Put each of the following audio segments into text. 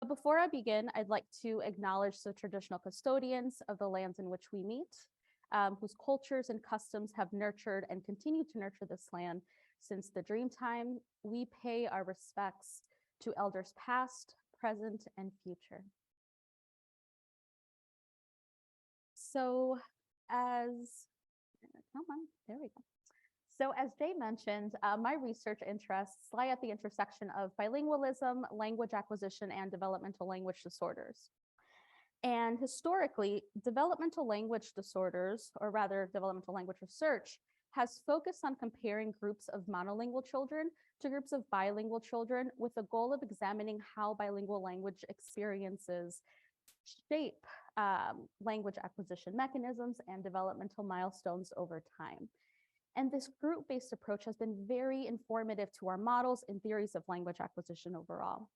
before I begin, I'd like to acknowledge the traditional custodians of the lands in which we meet, whose cultures and customs have nurtured and continue to nurture this land since the dream time. We pay our respects to elders past, present, and future. So there we go. So as Jay mentioned, my research interests lie at the intersection of bilingualism, language acquisition, and developmental language disorders. And historically, developmental language disorders, or rather developmental language research, has focused on comparing groups of monolingual children to groups of bilingual children with the goal of examining how bilingual language experiences shape language acquisition mechanisms and developmental milestones over time. And this group-based approach has been very informative to our models and theories of language acquisition overall.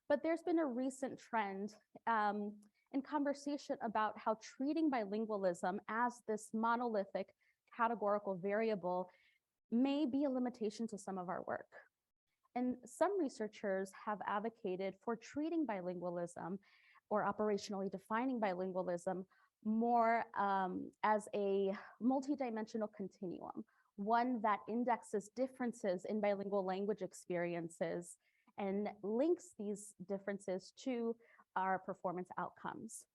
But there's been a recent trend in conversation about how treating bilingualism as this monolithic categorical variable may be a limitation to some of our work. And some researchers have advocated for treating bilingualism or operationally defining bilingualism more as a multidimensional continuum, one that indexes differences in bilingual language experiences and links these differences to our performance outcomes.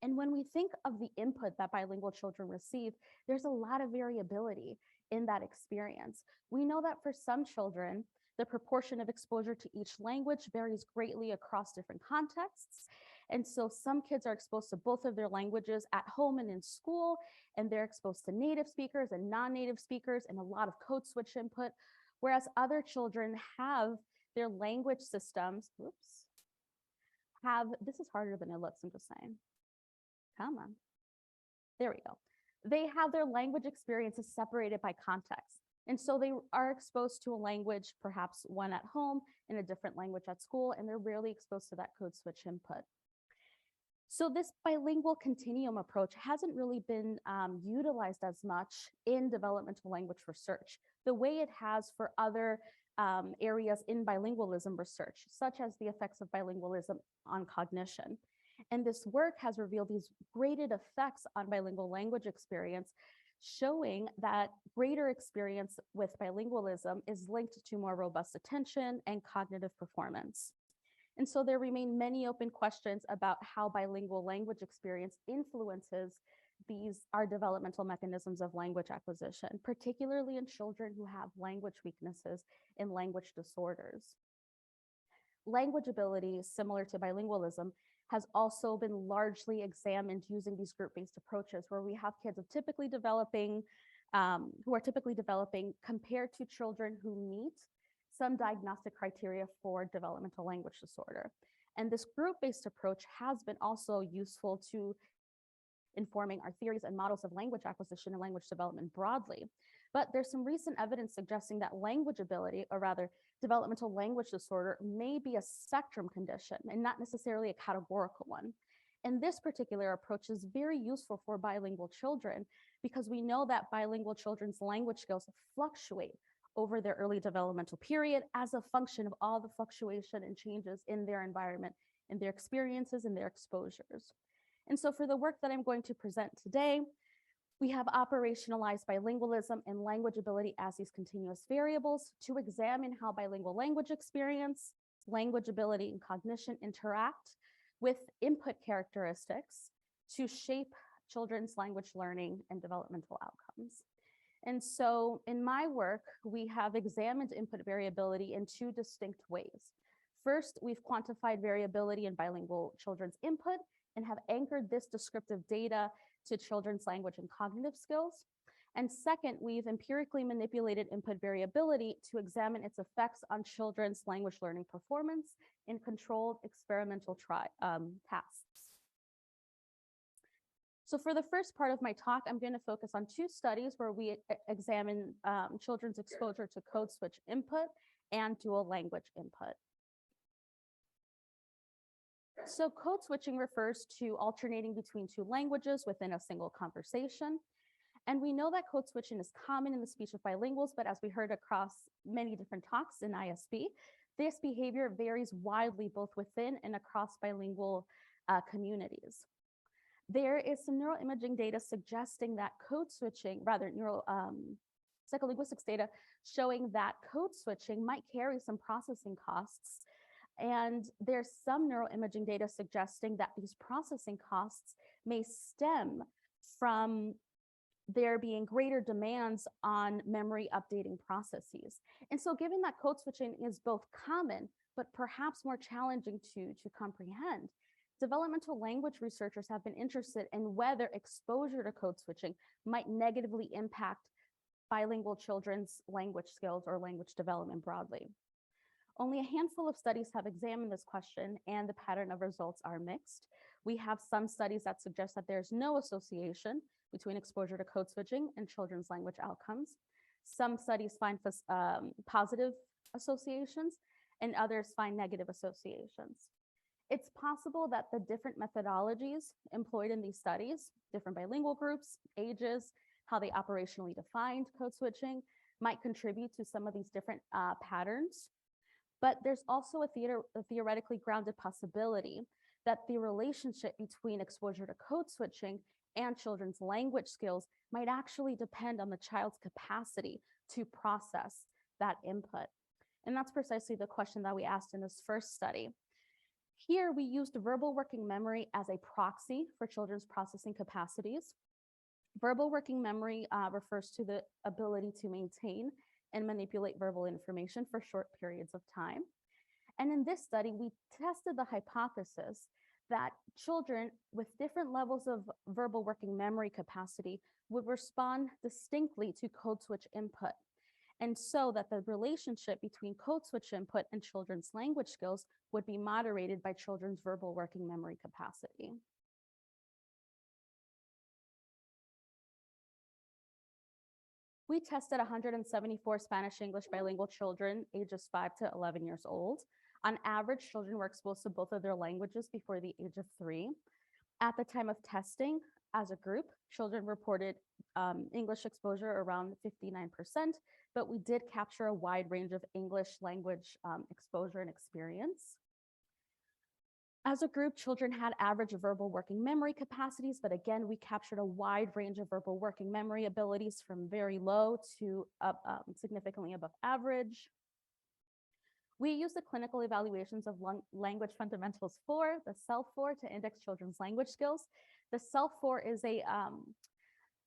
And when we think of the input that bilingual children receive, there's a lot of variability in that experience. We know that for some children, the proportion of exposure to each language varies greatly across different contexts. And so some kids are exposed to both of their languages at home and in school, and they're exposed to native speakers and non-native speakers and a lot of code switch input, whereas other children have their language systems, this is harder than it looks, I'm just saying. Come on, there we go. They have their language experiences separated by context. And so they are exposed to a language, perhaps one at home and a different language at school, and they're rarely exposed to that code switch input. So this bilingual continuum approach hasn't really been utilized as much in developmental language research, the way it has for other areas in bilingualism research, such as the effects of bilingualism on cognition. And this work has revealed these graded effects on bilingual language experience, showing that greater experience with bilingualism is linked to more robust attention and cognitive performance. And so there remain many open questions about how bilingual language experience influences our developmental mechanisms of language acquisition, particularly in children who have language weaknesses and language disorders. Language ability, similar to bilingualism, has also been largely examined using these group-based approaches, where we have kids who are typically developing compared to children who meet some diagnostic criteria for developmental language disorder. And this group-based approach has been also useful to informing our theories and models of language acquisition and language development broadly. But there's some recent evidence suggesting that language ability, or rather developmental language disorder, may be a spectrum condition and not necessarily a categorical one. And this particular approach is very useful for bilingual children because we know that bilingual children's language skills fluctuate over their early developmental period as a function of all the fluctuation and changes in their environment, in their experiences and their exposures. And so for the work that I'm going to present today, we have operationalized bilingualism and language ability as these continuous variables to examine how bilingual language experience, language ability, and cognition interact with input characteristics to shape children's language learning and developmental outcomes. And so in my work, we have examined input variability in two distinct ways. First, we've quantified variability in bilingual children's input and have anchored this descriptive data to children's language and cognitive skills. And second, we've empirically manipulated input variability to examine its effects on children's language learning performance in controlled experimental tasks. So for the first part of my talk, I'm going to focus on two studies where we examine children's exposure to code switch input and dual language input. So code switching refers to alternating between two languages within a single conversation. And we know that code switching is common in the speech of bilinguals, but as we heard across many different talks in ISB, This behavior varies widely both within and across bilingual communities. There is some neuroimaging data suggesting that code switching, rather psycholinguistics data showing that code switching might carry some processing costs. And there's some neuroimaging data suggesting that these processing costs may stem from there being greater demands on memory updating processes. And so given that code switching is both common, but perhaps more challenging to comprehend, developmental language researchers have been interested in whether exposure to code switching might negatively impact bilingual children's language skills or language development broadly. Only a handful of studies have examined this question, and the pattern of results are mixed. We have some studies that suggest that there's no association between exposure to code switching and children's language outcomes. Some studies find positive associations, and others find negative associations. It's possible that the different methodologies employed in these studies, different bilingual groups, ages, how they operationally defined code switching, might contribute to some of these different patterns. But there's also a theoretically grounded possibility that the relationship between exposure to code switching and children's language skills might actually depend on the child's capacity to process that input. And that's precisely the question that we asked in this first study. Here, we used verbal working memory as a proxy for children's processing capacities. Verbal working memory refers to the ability to maintain and manipulate verbal information for short periods of time. And in this study, we tested the hypothesis that children with different levels of verbal working memory capacity would respond distinctly to code switch input. And so that the relationship between code switch input and children's language skills would be moderated by children's verbal working memory capacity. We tested 174 Spanish-English bilingual children ages 5 to 11 years old. On average, children were exposed to both of their languages before the age of 3. At the time of testing, as a group, children reported English exposure around 59%, but we did capture a wide range of English language exposure and experience. As a group, children had average verbal working memory capacities, but again, we captured a wide range of verbal working memory abilities from very low to significantly above average. We used the clinical evaluations of Language Fundamentals 4, the SELF-4, to index children's language skills. The SELF-4 is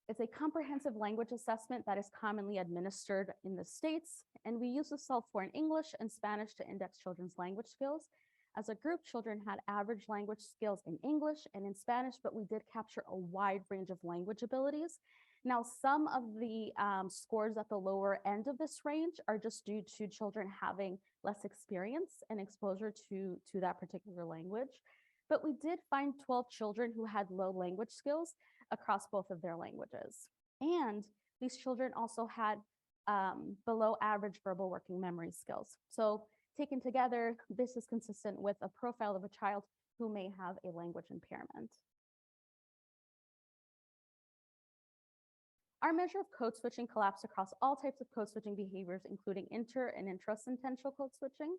it's a comprehensive language assessment that is commonly administered in the States, and we use the SELF-4 in English and Spanish to index children's language skills. As a group, children had average language skills in English and in Spanish, but we did capture a wide range of language abilities. Now, some of the scores at the lower end of this range are just due to children having less experience and exposure to that particular language. But we did find 12 children who had low language skills across both of their languages. And these children also had below average verbal working memory skills. So taken together, this is consistent with a profile of a child who may have a language impairment. Our measure of code switching collapsed across all types of code switching behaviors, including inter and intrasentential code switching.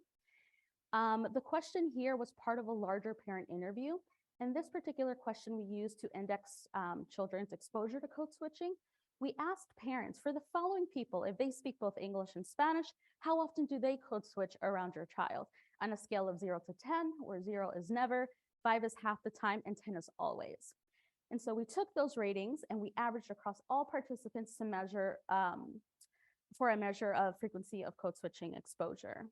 The question here was part of a larger parent interview. And this particular question we used to index children's exposure to code switching. We asked parents, for the following people, if they speak both English and Spanish, how often do they code switch around your child? On a scale of 0 to 10, where 0 is never, 5 is half the time, and 10 is always. And so we took those ratings and we averaged across all participants to measure for a measure of frequency of code switching exposure.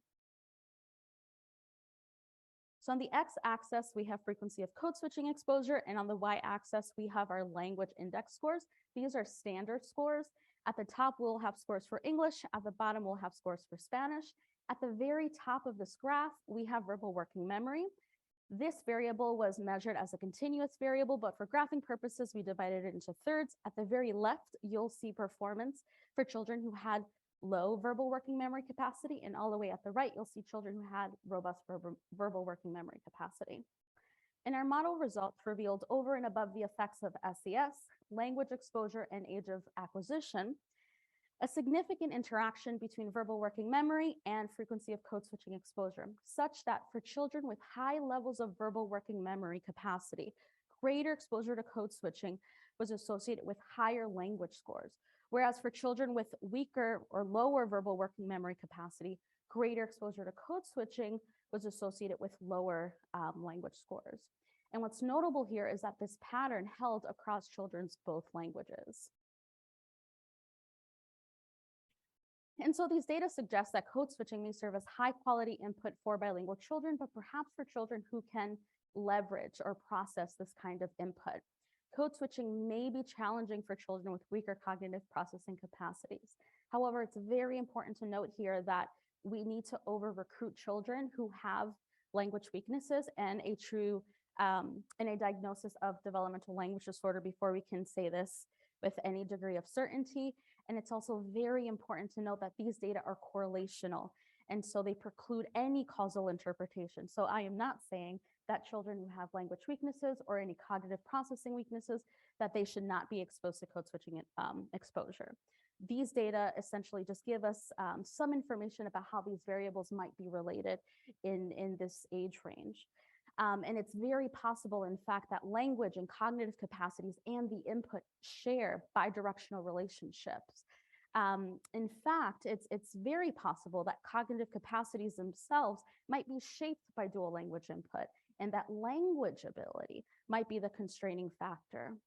So on the x-axis, we have frequency of code switching exposure, and on the y-axis, we have our language index scores. These are standard scores. At the top, we'll have scores for English. At the bottom, we'll have scores for Spanish. At the very top of this graph, we have verbal working memory. This variable was measured as a continuous variable, but for graphing purposes, we divided it into thirds. At the very left, you'll see performance for children who had low verbal working memory capacity, and all the way at the right, you'll see children who had robust verbal working memory capacity. And our model results revealed over and above the effects of SES, language exposure, and age of acquisition, a significant interaction between verbal working memory and frequency of code switching exposure, such that for children with high levels of verbal working memory capacity, greater exposure to code switching was associated with higher language scores. Whereas for children with weaker or lower verbal working memory capacity, greater exposure to code switching was associated with lower language scores. And what's notable here is that this pattern held across children's both languages. And so these data suggest that code switching may serve as high quality input for bilingual children, but perhaps for children who can leverage or process this kind of input. Code switching may be challenging for children with weaker cognitive processing capacities. However, it's very important to note here that we need to over-recruit children who have language weaknesses and a true and a diagnosis of developmental language disorder before we can say this with any degree of certainty. And it's also very important to note that these data are correlational, and so they preclude any causal interpretation. So I am not saying that children who have language weaknesses or any cognitive processing weaknesses, that they should not be exposed to code switching exposure. These data essentially just give us some information about how these variables might be related in this age range. And it's very possible, in fact, that language and cognitive capacities and the input share bidirectional relationships. In fact, it's very possible that cognitive capacities themselves might be shaped by dual language input, and that language ability might be the constraining factor.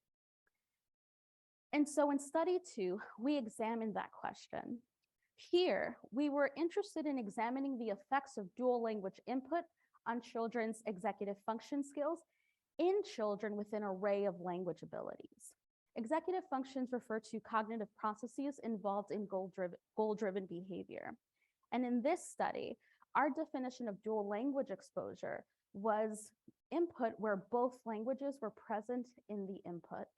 And so in study 2, we examined that question. Here, we were interested in examining the effects of dual language input on children's executive function skills in children with an array of language abilities. Executive functions refer to cognitive processes involved in goal-driven behavior. And in this study, our definition of dual language exposure was input where both languages were present in the input.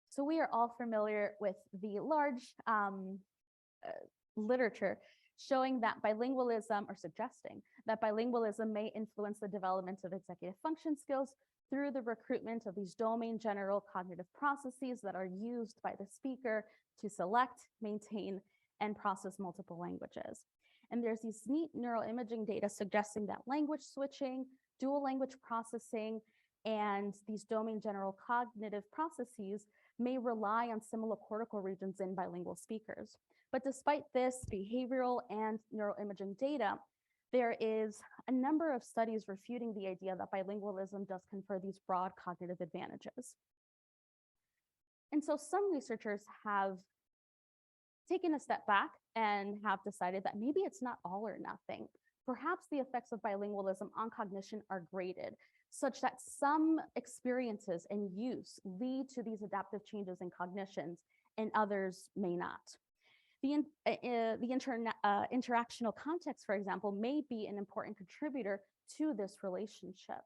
So we are all familiar with the large literature showing that bilingualism, or suggesting that bilingualism may influence the development of executive function skills through the recruitment of these domain general cognitive processes that are used by the speaker to select, maintain, and process multiple languages. And there's these neat neuroimaging data suggesting that language switching, dual language processing, and these domain general cognitive processes may rely on similar cortical regions in bilingual speakers. But despite this behavioral and neuroimaging data, there is a number of studies refuting the idea that bilingualism does confer these broad cognitive advantages. And so some researchers have taken a step back and have decided that maybe it's not all or nothing. Perhaps the effects of bilingualism on cognition are graded, such that some experiences and use lead to these adaptive changes in cognitions and others may not. The interactional context, for example, may be an important contributor to this relationship.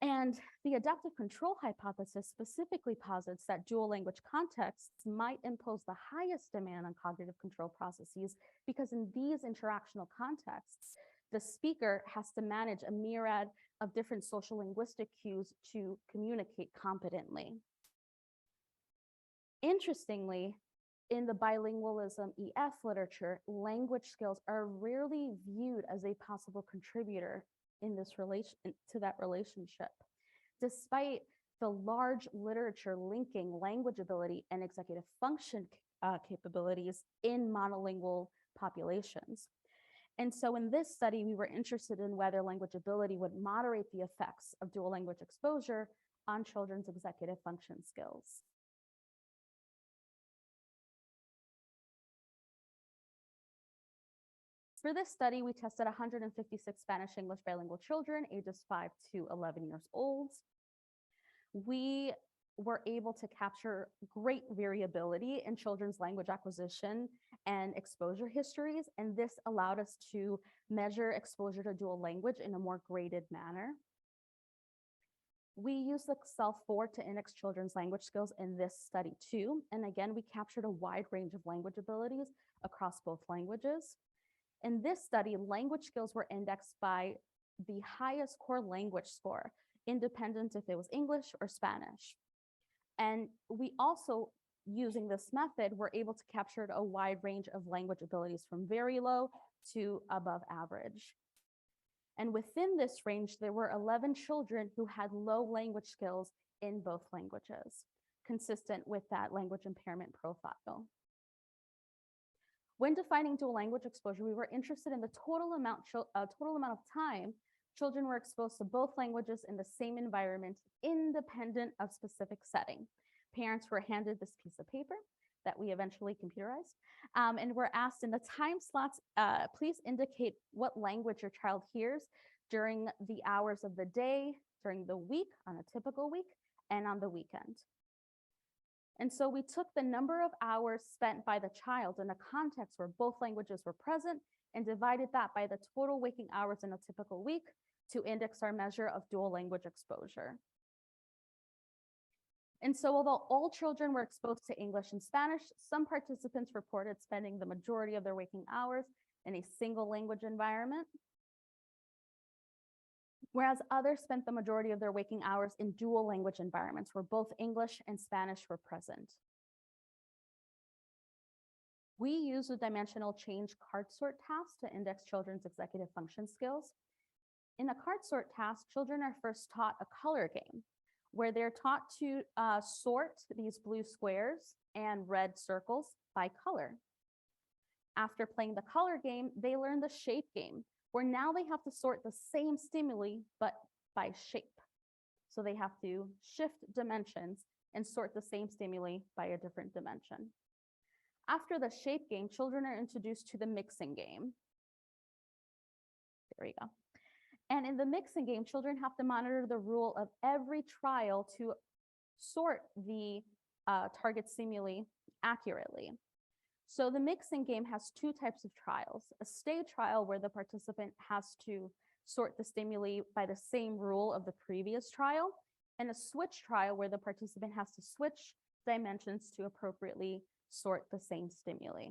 And the adaptive control hypothesis specifically posits that dual language contexts might impose the highest demand on cognitive control processes, because in these interactional contexts, the speaker has to manage a myriad of different social linguistic cues to communicate competently. Interestingly, in the bilingualism EF literature, language skills are rarely viewed as a possible contributor in this to that relationship, despite the large literature linking language ability and executive function capabilities in monolingual populations. And so in this study, we were interested in whether language ability would moderate the effects of dual language exposure on children's executive function skills. For this study, we tested 156 Spanish-English bilingual children, ages 5 to 11 years old. We were able to capture great variability in children's language acquisition and exposure histories, and this allowed us to measure exposure to dual language in a more graded manner. We used Excel 4 to index children's language skills in this study too, and again, we captured a wide range of language abilities across both languages. In this study, language skills were indexed by the highest core language score, independent if it was English or Spanish. And we also, using this method, were able to capture a wide range of language abilities from very low to above average. And within this range, there were 11 children who had low language skills in both languages, consistent with that language impairment profile. When defining dual language exposure, we were interested in the total amount of time children were exposed to both languages in the same environment, independent of specific setting. Parents were handed this piece of paper that we eventually computerized, and were asked in the time slots, please indicate what language your child hears during the hours of the day, during the week, on a typical week, and on the weekend. And so we took the number of hours spent by the child in a context where both languages were present and divided that by the total waking hours in a typical week to index our measure of dual language exposure. And so although all children were exposed to English and Spanish, some participants reported spending the majority of their waking hours in a single language environment, whereas others spent the majority of their waking hours in dual language environments where both English and Spanish were present. We use a dimensional change card sort task to index children's executive function skills. In a card sort task, children are first taught a color game where they're taught to sort these blue squares and red circles by color. After playing the color game, they learn the shape game, where now they have to sort the same stimuli, but by shape. So they have to shift dimensions and sort the same stimuli by a different dimension. After the shape game, children are introduced to the mixing game. There we go. And in the mixing game, children have to monitor the rule of every trial to sort the target stimuli accurately. So the mixing game has two types of trials: a stay trial where the participant has to sort the stimuli by the same rule of the previous trial, and a switch trial where the participant has to switch dimensions to appropriately sort the same stimuli.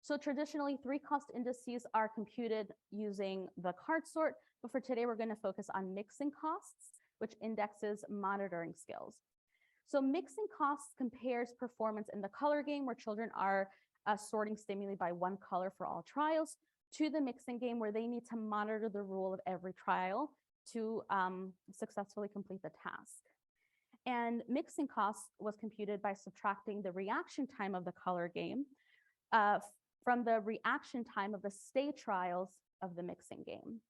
So traditionally, 3 cost indices are computed using the card sort, but for today, we're going to focus on mixing costs, which indexes monitoring skills. So mixing costs compares performance in the color game, where children are sorting stimuli by one color for all trials, to the mixing game, where they need to monitor the rule of every trial to successfully complete the task. And mixing costs was computed by subtracting the reaction time of the color game from the reaction time of the stay trials of the mixing game.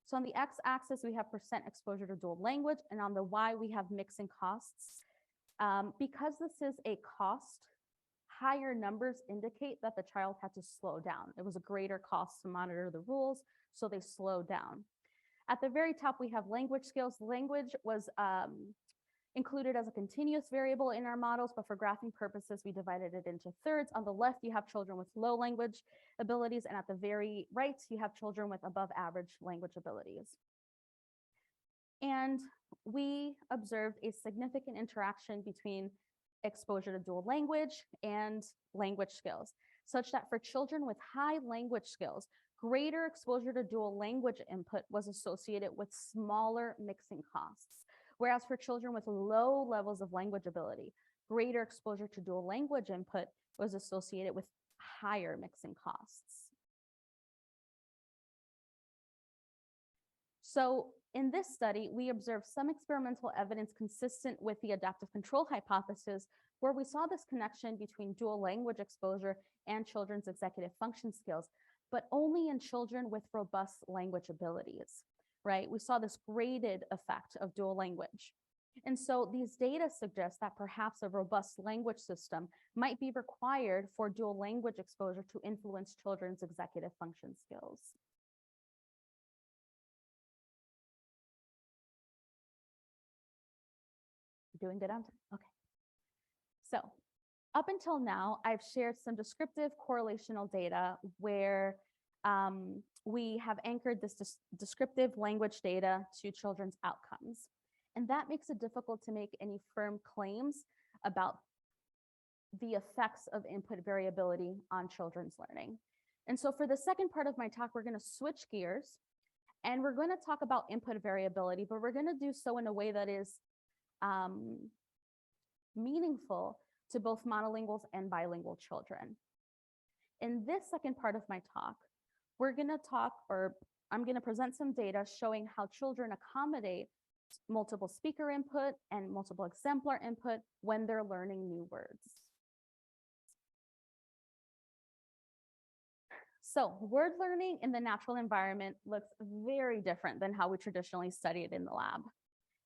So on the x-axis, we have percent exposure to dual language, and on the y, we have mixing costs. Because this is a cost, higher numbers indicate that the child had to slow down. It was a greater cost to monitor the rules, so they slowed down. At the very top, we have language skills. Language was included as a continuous variable in our models, but for graphing purposes, we divided it into thirds. On the left, you have children with low language abilities, and at the very right, you have children with above average language abilities. And we observed a significant interaction between exposure to dual language and language skills, such that for children with high language skills, greater exposure to dual language input was associated with smaller mixing costs. Whereas for children with low levels of language ability, greater exposure to dual language input was associated with higher mixing costs. So in this study, we observed some experimental evidence consistent with the adaptive control hypothesis, where we saw this connection between dual language exposure and children's executive function skills, but only in children with robust language abilities. Right? We saw this graded effect of dual language. And so these data suggest that perhaps a robust language system might be required for dual language exposure to influence children's executive function skills. Doing good on time? Okay. So up until now, I've shared some descriptive correlational data where we have anchored this descriptive language data to children's outcomes. And that makes it difficult to make any firm claims about the effects of input variability on children's learning. And so for the second part of my talk, we're going to switch gears And we're going to talk about input variability, but we're going to do so in a way that is meaningful to both monolinguals and bilingual children. In this second part of my talk, we're going to talk, or I'm going to present some data showing how children accommodate multiple speaker input and multiple exemplar input when they're learning new words. So word learning in the natural environment looks very different than how we traditionally study it in the lab.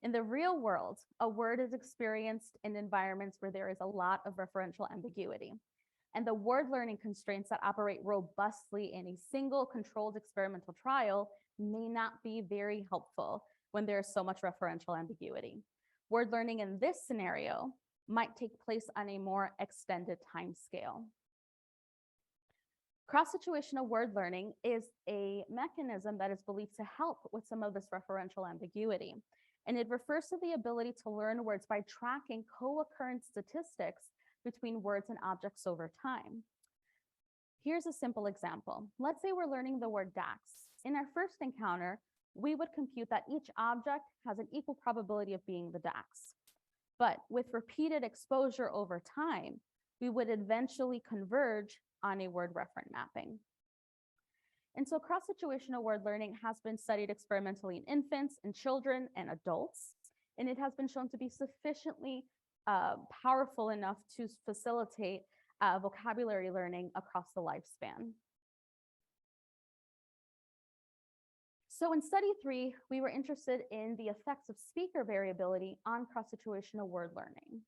In the real world, a word is experienced in environments where there is a lot of referential ambiguity. And the word learning constraints that operate robustly in a single controlled experimental trial may not be very helpful when there's so much referential ambiguity. Word learning in this scenario might take place on a more extended time scale. Cross-situational word learning is a mechanism that is believed to help with some of this referential ambiguity. And it refers to the ability to learn words by tracking co-occurrence statistics between words and objects over time. Here's a simple example. Let's say we're learning the word dax. In our first encounter, we would compute that each object has an equal probability of being the dax. But with repeated exposure over time, we would eventually converge on a word-referent mapping. And so cross-situational word learning has been studied experimentally in infants, in children, and adults, and it has been shown to be sufficiently powerful enough to facilitate vocabulary learning across the lifespan. So in study 3, we were interested in the effects of speaker variability on cross-situational word learning.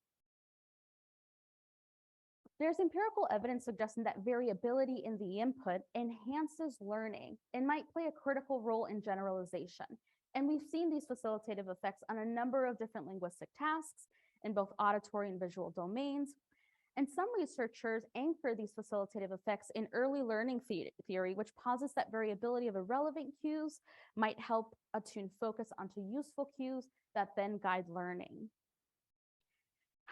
There's empirical evidence suggesting that variability in the input enhances learning and might play a critical role in generalization. And we've seen these facilitative effects on a number of different linguistic tasks in both auditory and visual domains. And some researchers anchor these facilitative effects in early learning theory, which posits that variability of irrelevant cues might help attune focus onto useful cues that then guide learning.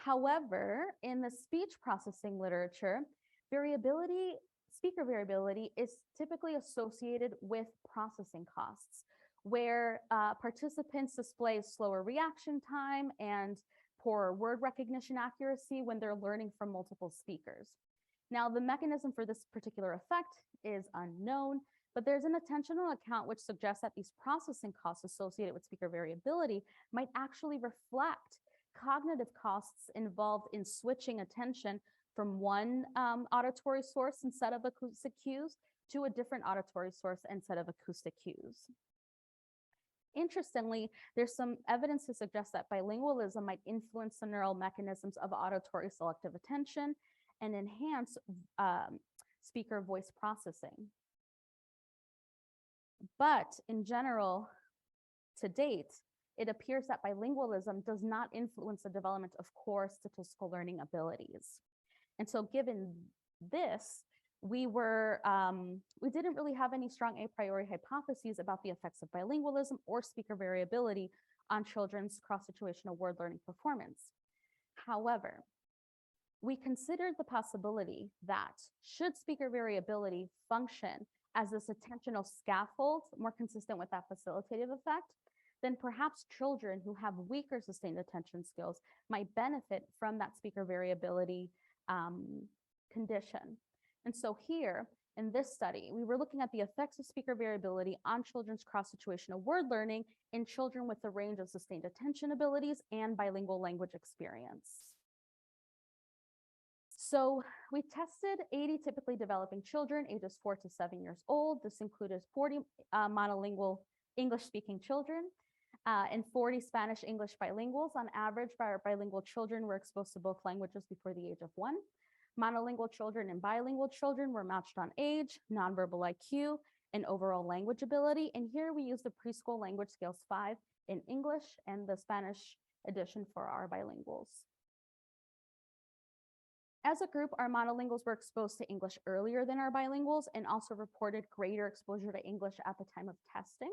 However, in the speech processing literature, speaker variability is typically associated with processing costs, where participants display slower reaction time and poor word recognition accuracy when they're learning from multiple speakers. Now, the mechanism for this particular effect is unknown, but there's an attentional account which suggests that these processing costs associated with speaker variability might actually reflect cognitive costs involved in switching attention from one auditory source and set of acoustic cues to a different auditory source and set of acoustic cues. Interestingly, there's some evidence to suggest that bilingualism might influence the neural mechanisms of auditory selective attention and enhance speaker voice processing. But in general, to date, it appears that bilingualism does not influence the development of core statistical learning abilities. And so given this, we didn't really have any strong a priori hypotheses about the effects of bilingualism or speaker variability on children's cross-situational word learning performance. However, we considered the possibility that should speaker variability function as this attentional scaffold more consistent with that facilitative effect, then perhaps children who have weaker sustained attention skills might benefit from that speaker variability condition. And so here in this study, we were looking at the effects of speaker variability on children's cross-situational word learning in children with a range of sustained attention abilities and bilingual language experience. So we tested 80 typically developing children, ages 4 to 7 years old. This included 40 monolingual English-speaking children and 40 Spanish-English bilinguals. On average, our bilingual children were exposed to both languages before the age of 1. Monolingual children and bilingual children were matched on age, nonverbal IQ, and overall language ability. And here we use the preschool language scales 5 in English and the Spanish edition for our bilinguals. As a group, our monolinguals were exposed to English earlier than our bilinguals and also reported greater exposure to English at the time of testing.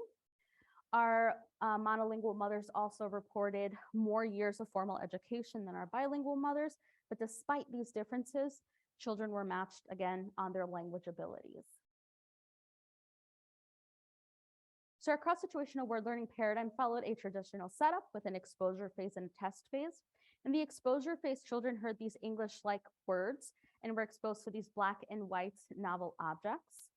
Our monolingual mothers also reported more years of formal education than our bilingual mothers, but despite these differences, children were matched again on their language abilities. So our cross-situational word learning paradigm followed a traditional setup with an exposure phase and a test phase. In the exposure phase, children heard these English-like words and were exposed to these black and white novel objects.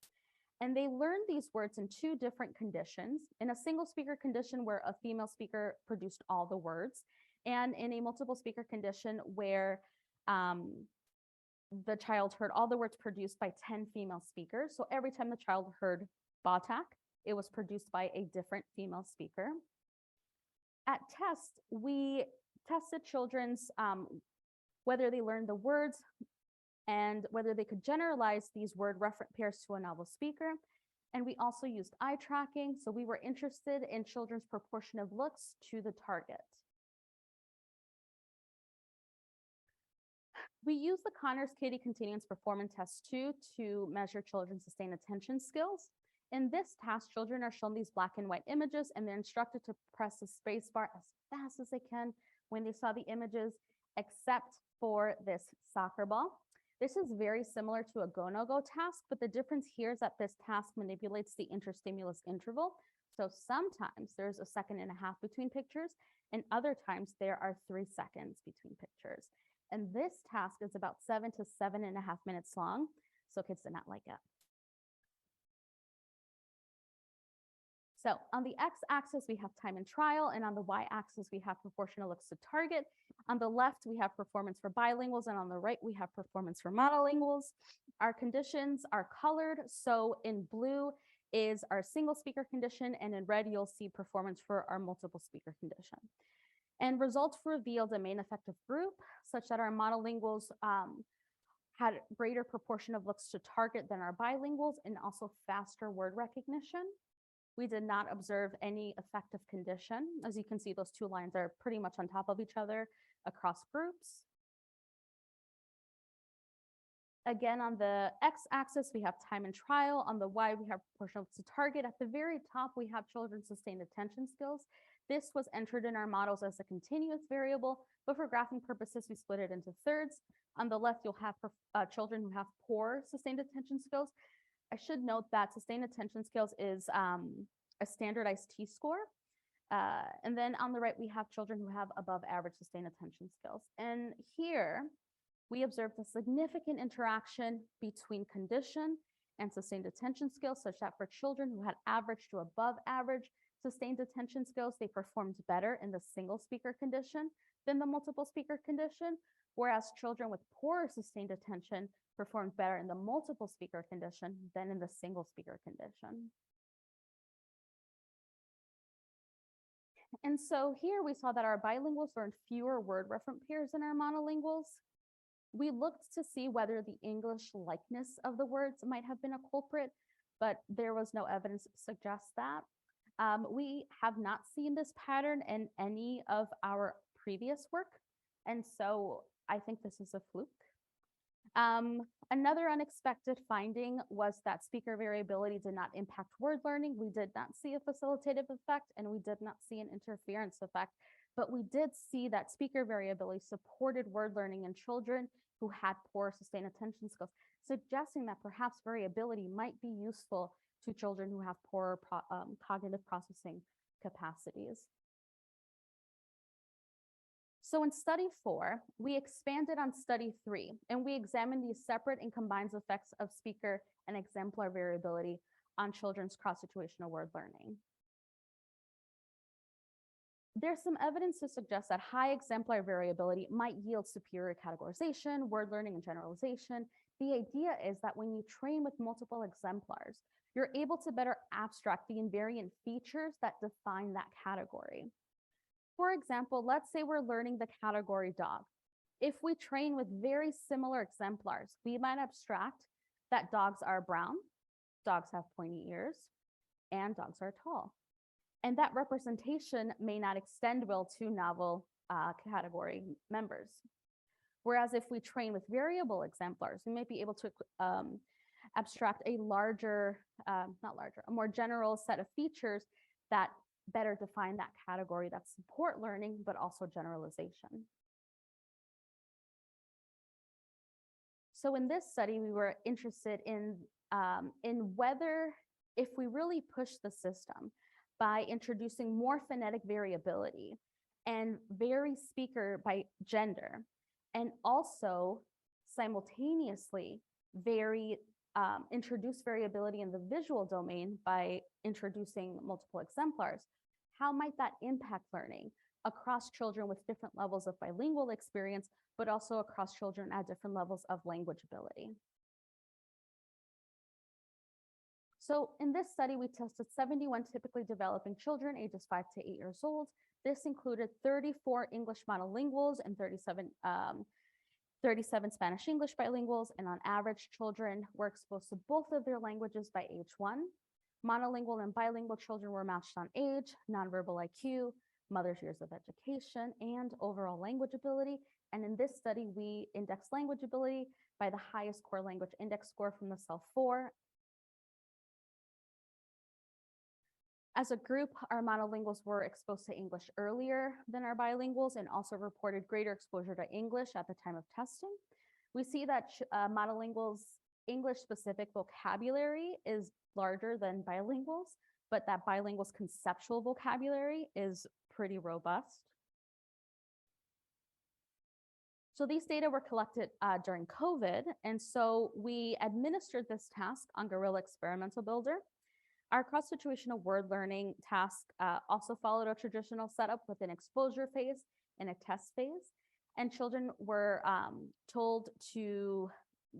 And they learned these words in two different conditions: in a single speaker condition where a female speaker produced all the words, and in a multiple speaker condition where the child heard all the words produced by 10 female speakers. So every time the child heard Batak, it was produced by a different female speaker. At test, we tested children's whether they learned the words and whether they could generalize these word-referent pairs to a novel speaker. And we also used eye tracking, so we were interested in children's proportion of looks to the target. We use the Connors-Katie Continuance Performance Test 2 to measure children's sustained attention skills. In this task, children are shown these black and white images, and they're instructed to press the space bar as fast as they can when they saw the images, except for this soccer ball. This is very similar to a go-no-go task, but the difference here is that this task manipulates the interstimulus interval. So sometimes there's a second and a half between pictures, and other times there are 3 seconds between pictures. And this task is about 7 to 7.5 minutes long, so kids did not like it. So on the x-axis, we have time and trial, and on the y-axis, we have proportional looks to target. On the left, we have performance for bilinguals, and on the right, we have performance for monolinguals. Our conditions are colored, so in blue is our single speaker condition, and in red, you'll see performance for our multiple speaker condition. And results revealed a main effective group, such that our monolinguals had greater proportion of looks to target than our bilinguals, and also faster word recognition. We did not observe any effective condition. As you can see, those two lines are pretty much on top of each other across groups. Again, on the x-axis, we have time and trial. On the y, we have proportional to target. At the very top, we have children's sustained attention skills. This was entered in our models as a continuous variable, but for graphing purposes, we split it into thirds. On the left, you'll have children who have poor sustained attention skills. I should note that sustained attention skills is a standardized T-score. And then on the right, we have children who have above average sustained attention skills. And here, we observed a significant interaction between condition and sustained attention skills, such that for children who had average to above average sustained attention skills, they performed better in the single speaker condition than the multiple speaker condition, whereas children with poor sustained attention performed better in the multiple speaker condition than in the single speaker condition. And so here we saw that our bilinguals learned fewer word-referent pairs than our monolinguals. We looked to see whether the English likeness of the words might have been a culprit, but there was no evidence to suggest that. We have not seen this pattern in any of our previous work, and so I think this is a fluke. Another unexpected finding was that speaker variability did not impact word learning. We did not see a facilitative effect, and we did not see an interference effect, but we did see that speaker variability supported word learning in children who had poor sustained attention skills, suggesting that perhaps variability might be useful to children who have poor cognitive processing capacities. So in study 4, we expanded on study 3, and we examined these separate and combined effects of speaker and exemplar variability on children's cross-situational word learning. There's some evidence to suggest that high exemplar variability might yield superior categorization, word learning, and generalization. The idea is that when you train with multiple exemplars, you're able to better abstract the invariant features that define that category. For example, let's say we're learning the category dog. If we train with very similar exemplars, we might abstract that dogs are brown, dogs have pointy ears, and dogs are tall. And that representation may not extend well to novel category members. Whereas if we train with variable exemplars, we might be able to abstract a a more general set of features that better define that category that support learning, but also generalization. So in this study, we were interested in whether, if we really push the system, by introducing more phonetic variability and vary speaker by gender, and also simultaneously introduce variability in the visual domain by introducing multiple exemplars, how might that impact learning across children with different levels of bilingual experience, but also across children at different levels of language ability? So in this study, we tested 71 typically developing children ages 5 to 8 years old. This included 34 English monolinguals and 37 Spanish-English bilinguals, and on average, children were exposed to both of their languages by age 1. Monolingual and bilingual children were matched on age, nonverbal IQ, mother's years of education, and overall language ability. And in this study, we indexed language ability by the highest core language index score from the CEL-4. As a group, our monolinguals were exposed to English earlier than our bilinguals and also reported greater exposure to English at the time of testing. We see that monolinguals' English-specific vocabulary is larger than bilinguals, but that bilinguals' conceptual vocabulary is pretty robust. So these data were collected during COVID, and so we administered this task on Gorilla Experimental Builder. Our cross-situational word learning task also followed a traditional setup with an exposure phase and a test phase. And children were told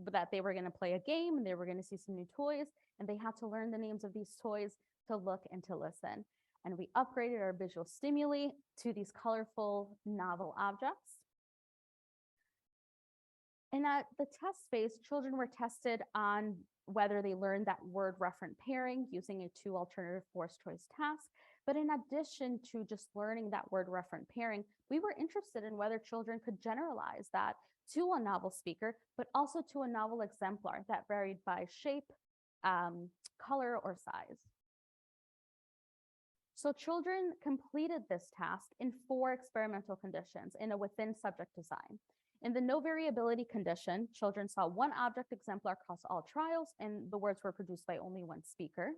that they were going to play a game and they were going to see some new toys, and they had to learn the names of these toys, to look and to listen. And we upgraded our visual stimuli to these colorful, novel objects. And at the test phase, children were tested on whether they learned that word-referent pairing using a 2 alternative force choice task. But in addition to just learning that word-referent pairing, we were interested in whether children could generalize that to a novel speaker, but also to a novel exemplar that varied by shape, color, or size. So children completed this task in 4 experimental conditions in a within subject design. In the no variability condition, children saw 1 object exemplar across all trials, and the words were produced by only 1 speaker.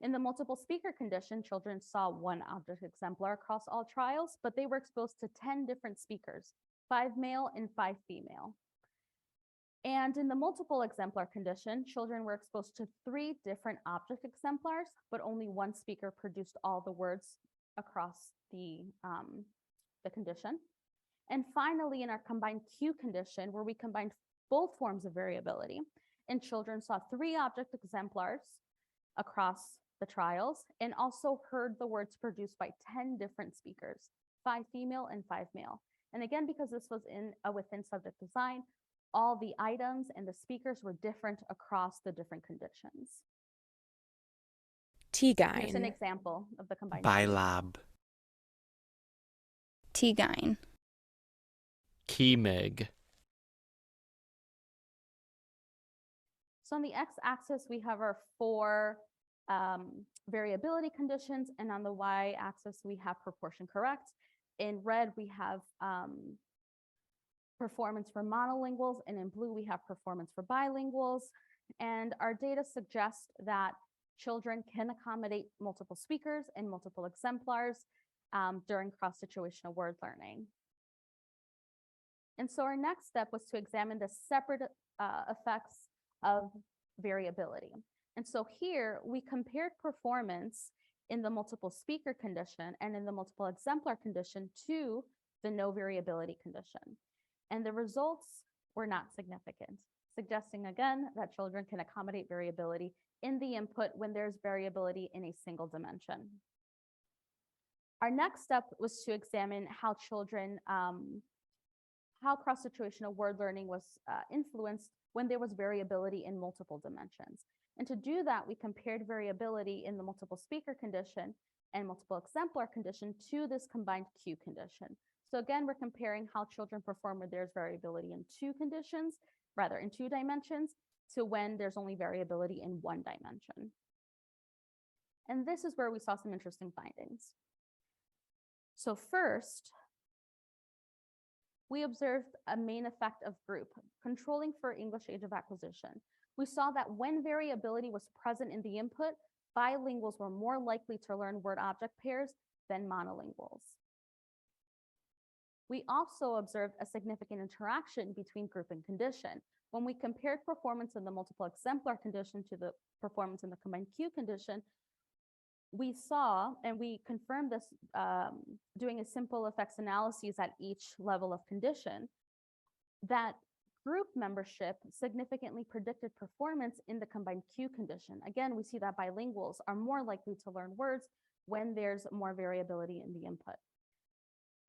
In the multiple speaker condition, children saw 1 object exemplar across all trials, but they were exposed to 10 different speakers, 5 male and 5 female. And in the multiple exemplar condition, children were exposed to 3 different object exemplars, but only 1 speaker produced all the words across the condition. And finally, in our combined Q condition, where we combined both forms of variability, and children saw 3 object exemplars across the trials and also heard the words produced by 10 different speakers, 5 female and 5 male. And again, because this was in a within subject design, all the items and the speakers were different across the different conditions. T-gyne. Here's an example of the combined. Bilab. T-gyne. Keymig. So on the x-axis, we have our 4 variability conditions, and on the y-axis, we have proportion correct. In red, we have performance for monolinguals, and in blue, we have performance for bilinguals. And our data suggests that children can accommodate multiple speakers and multiple exemplars during cross-situational word learning. And so our next step was to examine the separate effects of variability. And so here we compared performance in the multiple speaker condition and in the multiple exemplar condition to the no variability condition. And the results were not significant, suggesting again that children can accommodate variability in the input when there's variability in a single dimension. Our next step was to examine how children, how cross-situational word learning was influenced when there was variability in multiple dimensions. And to do that, we compared variability in the multiple speaker condition and multiple exemplar condition to this combined Q condition. So again, we're comparing how children perform when there's variability in 2 conditions, rather in 2 dimensions, to when there's only variability in 1 dimension. And this is where we saw some interesting findings. So first, we observed a main effect of group, controlling for English age of acquisition. We saw that when variability was present in the input, bilinguals were more likely to learn word-object pairs than monolinguals. We also observed a significant interaction between group and condition. When we compared performance in the multiple exemplar condition to the performance in the combined Q condition, we saw, and we confirmed this doing a simple effects analysis at each level of condition, that group membership significantly predicted performance in the combined Q condition. Again, we see that bilinguals are more likely to learn words when there's more variability in the input.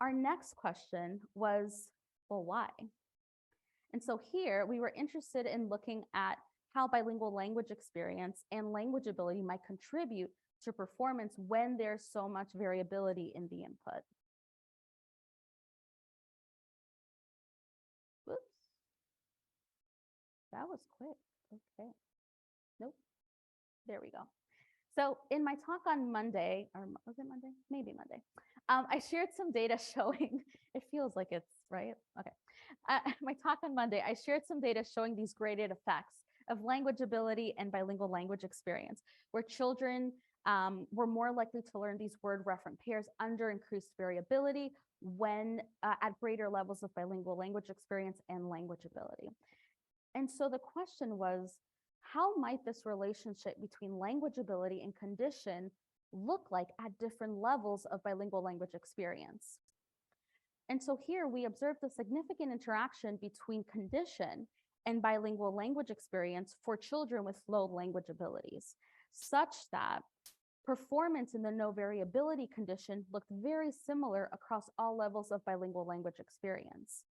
Our next question was, well, why? And so here we were interested in looking at how bilingual language experience and language ability might contribute to performance when there's so much variability in the input. Whoops. That was quick. Okay. Nope. There we go. So in my talk on Monday, or was it Monday? Maybe Monday. I shared some data showing, it feels like it's right. Okay. My talk on Monday, I shared some data showing these graded effects of language ability and bilingual language experience, where children were more likely to learn these word-referent pairs under increased variability when at greater levels of bilingual language experience and language ability. And so the question was, how might this relationship between language ability and condition look like at different levels of bilingual language experience? And so here we observed a significant interaction between condition and bilingual language experience for children with low language abilities, such that performance in the no variability condition looked very similar across all levels of bilingual language experience.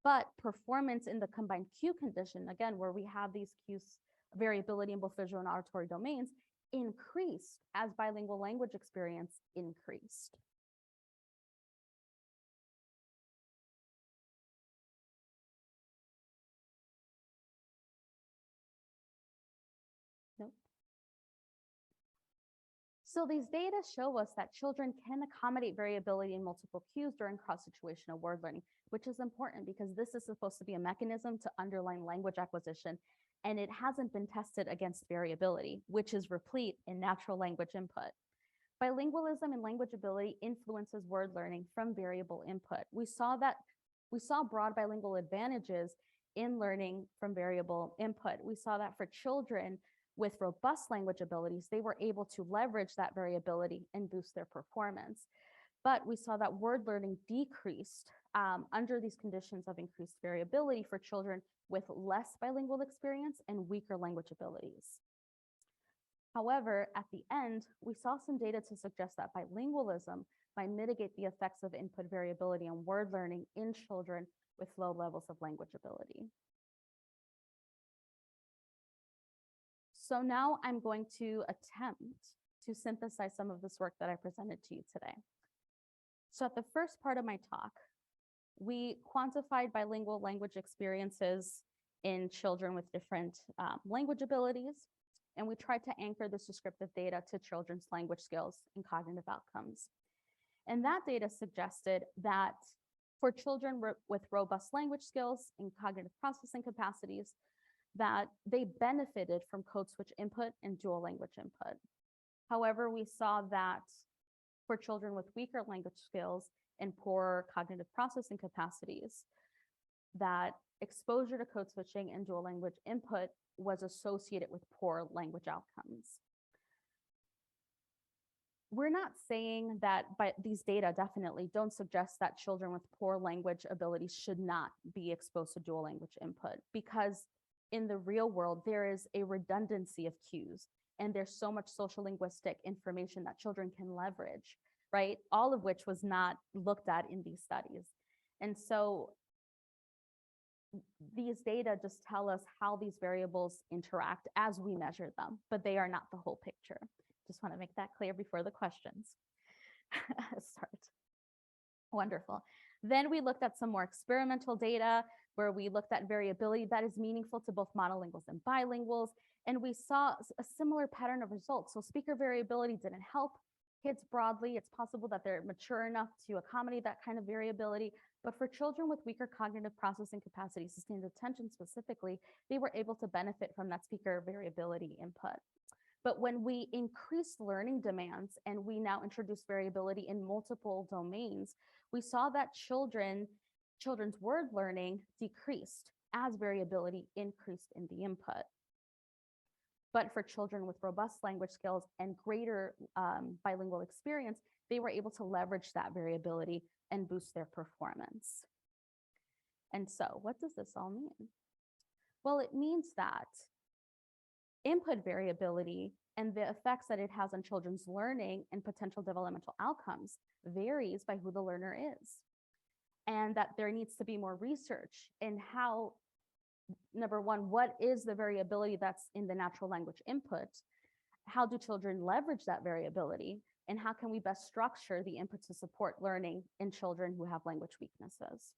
But performance in the combined Q condition, again, where we have these Q's variability in both visual and auditory domains, increased as bilingual language experience increased. Nope. So these data show us that children can accommodate variability in multiple cues during cross-situational word learning, which is important because this is supposed to be a mechanism to underline language acquisition, and it hasn't been tested against variability, which is replete in natural language input. Bilingualism and language ability influences word learning from variable input. We saw broad bilingual advantages in learning from variable input. We saw that for children with robust language abilities, they were able to leverage that variability and boost their performance. But we saw that word learning decreased under these conditions of increased variability for children with less bilingual experience and weaker language abilities. However, at the end, we saw some data to suggest that bilingualism might mitigate the effects of input variability on word learning in children with low levels of language ability. So now I'm going to attempt to synthesize some of this work that I presented to you today. So at the first part of my talk, we quantified bilingual language experiences in children with different language abilities, and we tried to anchor this descriptive data to children's language skills and cognitive outcomes. And that data suggested that for children with robust language skills and cognitive processing capacities, that they benefited from code switch input and dual language input. However, we saw that for children with weaker language skills and poor cognitive processing capacities, that exposure to code switching and dual language input was associated with poor language outcomes. We're not saying that, but these data definitely don't suggest that children with poor language abilities should not be exposed to dual language input, because in the real world, there is a redundancy of cues, and there's so much social linguistic information that children can leverage, right? All of which was not looked at in these studies. And so these data just tell us how these variables interact as we measure them, but they are not the whole picture. Just want to make that clear before the questions start. Wonderful. Then we looked at some more experimental data where we looked at variability that is meaningful to both monolinguals and bilinguals. And we saw a similar pattern of results. So speaker variability didn't help kids broadly. It's possible that they're mature enough to accommodate that kind of variability. But for children with weaker cognitive processing capacity, sustained attention specifically, they were able to benefit from that speaker variability input. But when we increased learning demands and we now introduce variability in multiple domains, we saw that children's word learning decreased as variability increased in the input. But for children with robust language skills and greater bilingual experience, they were able to leverage that variability and boost their performance. And so what does this all mean? Well, it means that input variability and the effects that it has on children's learning and potential developmental outcomes varies by who the learner is. And that there needs to be more research in how, number one, what is the variability that's in the natural language input? How do children leverage that variability? And how can we best structure the input to support learning in children who have language weaknesses?